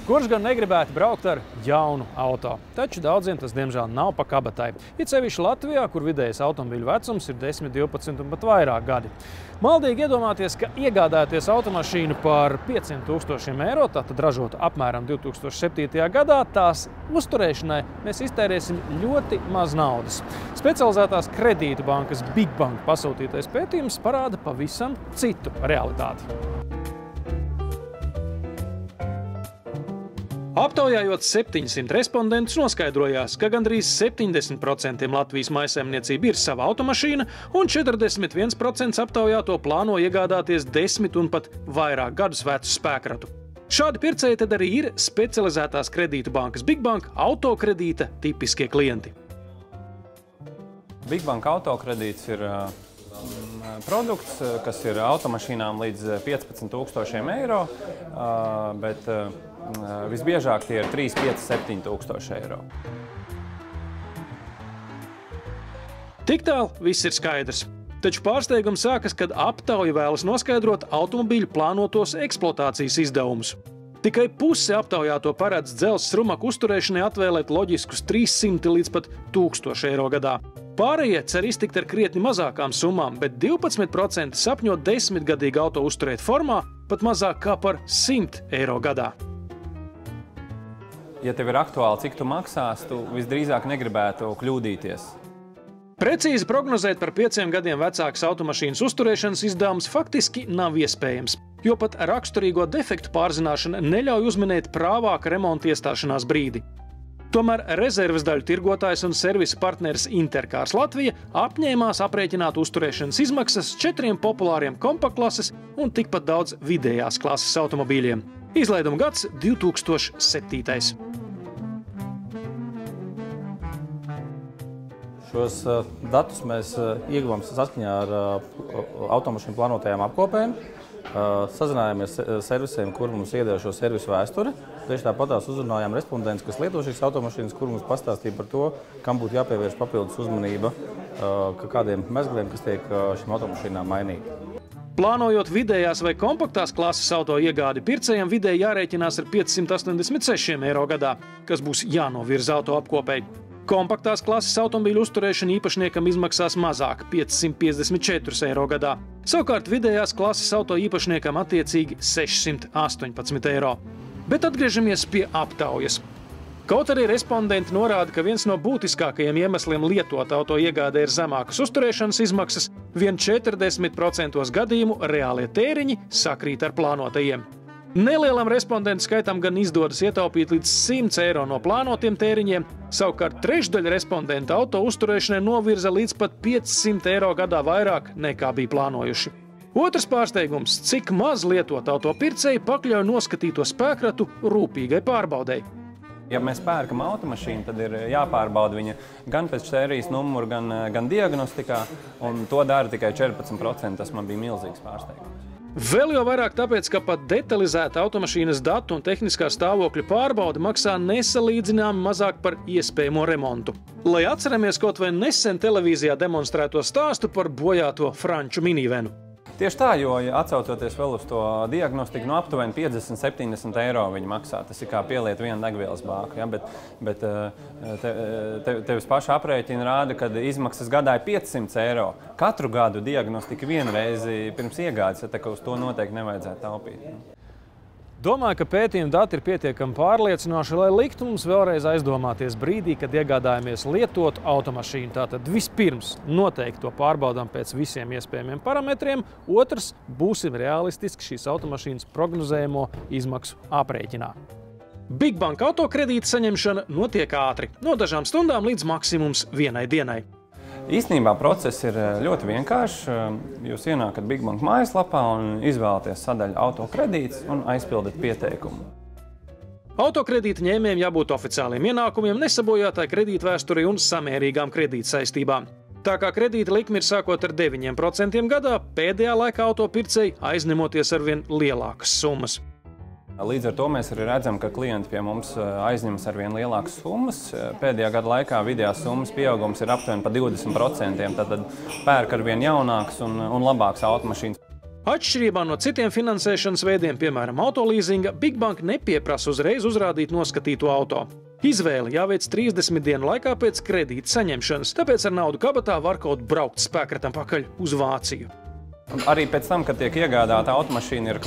Kurš gan negribētu braukt ar jaunu auto? Taču daudziem tas, diemžēl, nav pa kabatai. It sevišķi Latvijā, kur vidējais automobīļu vecums ir 10, 12 un pat vairāk gadi. Maldīgi iedomāties, ka iegādājoties automašīnu par 500 000 eiro, tātad ražotu apmēram 2007. gadā, tās uzturēšanai mēs iztērēsim ļoti maz naudas. Specializētās kredītu bankas Big Bank pasūtītais pētījums parāda pavisam citu realitāti. Aptaujājot 700 respondentus, noskaidrojās, ka gandrīz 70% Latvijas mājsaimniecība ir sava automašīna un 41% aptaujāto plāno iegādāties 10 un pat vairāk gadus vecu spēkratu. Šādi pircēji tad arī ir specializētās kredītu bankas Big Bank autokredīta tipiskie klienti. Big Bank autokredīts ir produkts, kas ir automašīnām līdz 15 000 eiro, bet visbiežāk tie ir 3, 5, 7 000 eiro. Tik tālu viss ir skaidrs. Taču pārsteigums sākas, kad aptauja vēlas noskaidrot automobīļu plānotos eksploatācijas izdevumus. Tikai puse aptaujāto paredz dzelzs rumaku uzturēšanai atvēlēt loģiskus 300 līdz pat 1000 eiro gadā. Pārējie cer iztikt ar krietni mazākām summām, bet 12% sapņo 10-gadīgu auto uzturēt formā pat mazāk kā par 100 eiro gadā. Ja tev ir aktuāli, cik tu maksās, tu visdrīzāk negribētu kļūdīties. Precīzi prognozēt par 5 gadiem vecākas automašīnas uzturēšanas izdevumus faktiski nav iespējams, jo pat raksturīgo defektu pārzināšana neļauj uzminēt prāvāka remonta iestāšanās brīdi. Tomēr rezerves daļu tirgotājs un servisa partneris Intercars Latvija apņēmās aprēķināt uzturēšanas izmaksas 4 populāriem kompaktklases un tikpat daudz vidējās klases automobīļiem. Izlaiduma gads 2007. Šos datus mēs ieguvām saskaņā ar automašīnu plānotajām apkopēm. Sazinājāmies servisiem, kur mums iedeva šo servisu vēsturi. Tieši tāpatās uzrunājām respondentus, kas lieto šīs automašīnas, kur mums pastāstīja par to, kam būtu jāpievērš papildus uzmanība, kādiem mezgliem, kas tiek šīm automašīnām mainīti. Plānojot vidējās vai kompaktās klases auto iegādi, pircējiem vidēji jārēķinās ar 586 eiro gadā, kas būs jānovirza auto apkopei. Kompaktās klases automobīļu uzturēšana īpašniekam izmaksās mazāk – 554 eiro gadā. Savukārt vidējās klases auto īpašniekam attiecīgi 618 eiro. Bet atgriežamies pie aptaujas. Kaut arī respondenti norāda, ka viens no būtiskākajiem iemesliem lietot auto iegādē ir zemākas uzturēšanas izmaksas, vien 40% gadījumu reālie tēriņi sakrīt ar plānotajiem. Nelielam respondentu skaitam gan izdodas ietaupīt līdz 100 eiro no plānotiem tēriņiem, savukārt trešdaļa respondentu auto uzturēšanai novirza līdz pat 500 eiro gadā vairāk nekā bija plānojuši. Otrs pārsteigums, cik maz lietot auto pircēji pakļauj noskatīto spēkratu rūpīgai pārbaudei. Ja mēs pērkam automašīnu, tad ir jāpārbauda viņa gan pēc sērijas numuru, gan diagnostikā, un to dara tikai 14%. Tas man bija milzīgs pārsteigums. Vēl jau vairāk tāpēc, ka pat detalizēta automašīnas datu un tehniskā stāvokļa pārbaude maksā nesalīdzināmi mazāk par iespējamo remontu. Lai atceramies kaut vai nesen televīzijā demonstrēto stāstu par bojāto franču minivenu. Tieši tā, jo atsaucoties vēl uz to diagnostiku, no aptuveni 50–70 eiro viņi maksā. Tas ir kā pieliet vienu degvielas bāku, ja? Bet tevis paša aprēķina rāda, ka izmaksas gadā ir 500 eiro. Katru gadu diagnostika vienreizi pirms iegādes, ja tā kā uz to noteikti nevajadzētu taupīt. Domāju, ka pētījuma dati ir pietiekami pārliecinoši, lai liktu mums vēlreiz aizdomāties brīdī, kad iegādājamies lietotu automašīnu. Tātad vispirms noteikti to pārbaudām pēc visiem iespējamiem parametriem, otrs būsim realistiski šīs automašīnas prognozējamo izmaksu aprēķinā. Big Bank autokredīta saņemšana notiek ātri, no dažām stundām līdz maksimums vienai dienai. Īstenībā process ir ļoti vienkāršs. Jūs ienākat Big Bank mājaslapā un izvēlaties sadaļu autokredīts un aizpildat pieteikumu. Autokredīta ņēmējiem jābūt oficiāliem ienākumiem, nesabojātai kredītvēsturei un samērīgām kredītsaistībām. Tā kā kredīta likme ir sākot ar 9% gadā, pēdējā laikā autopircēji aizņemoties arvien lielākas summas. Līdz ar to mēs arī redzam, ka klienti pie mums aizņemas arvien lielākas summas. Pēdējā gada laikā vidējās summas pieaugums ir aptuveni pa 20%, tad pērk arvien jaunākas un labākas automašīnas. Atšķirībā no citiem finansēšanas veidiem, piemēram, autolīzinga, Bigbank nepieprasa uzreiz uzrādīt noskatīto auto. Izvēle jāveic 30 dienu laikā pēc kredīta saņemšanas, tāpēc ar naudu kabatā var kaut braukt spēkratam pakaļ uz Vāciju. Arī pēc tam, kad tiek iegādāta automašīna, ir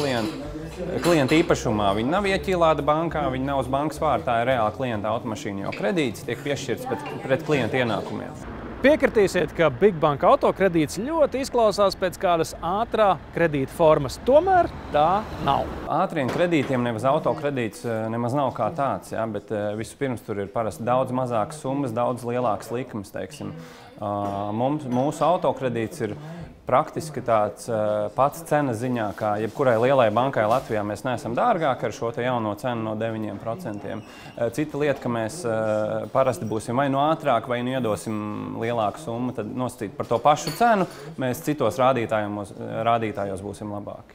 klienta īpašumā. Viņa nav ieķīlāta bankā, viņa nav uz bankas vārda, tā ir reāla klienta automašīna, jo kredīts tiek piešķirts pret klienta ienākumiem. Piekritīsiet, ka Bigbank autokredīts ļoti izklausās pēc kādas ātrā kredīta formas. Tomēr tā nav. Ātriem kredītiem nemaz autokredīts nemaz nav kā tāds, ja, bet vispirms tur ir parasti daudz mazākas summas, daudz lielākas likmes, teiksim. Mūsu autokredīts ir praktiski tāds pats cenas ziņā, kā jebkurai lielai bankai Latvijā. Mēs neesam dārgāki ar šo te jauno cenu no 9%. Cita lieta, ka mēs parasti būsim vai nu ātrāk, vai nu iedosim lielāku summu, tad nosacīt par to pašu cenu, mēs citos rādītājos būsim labāki.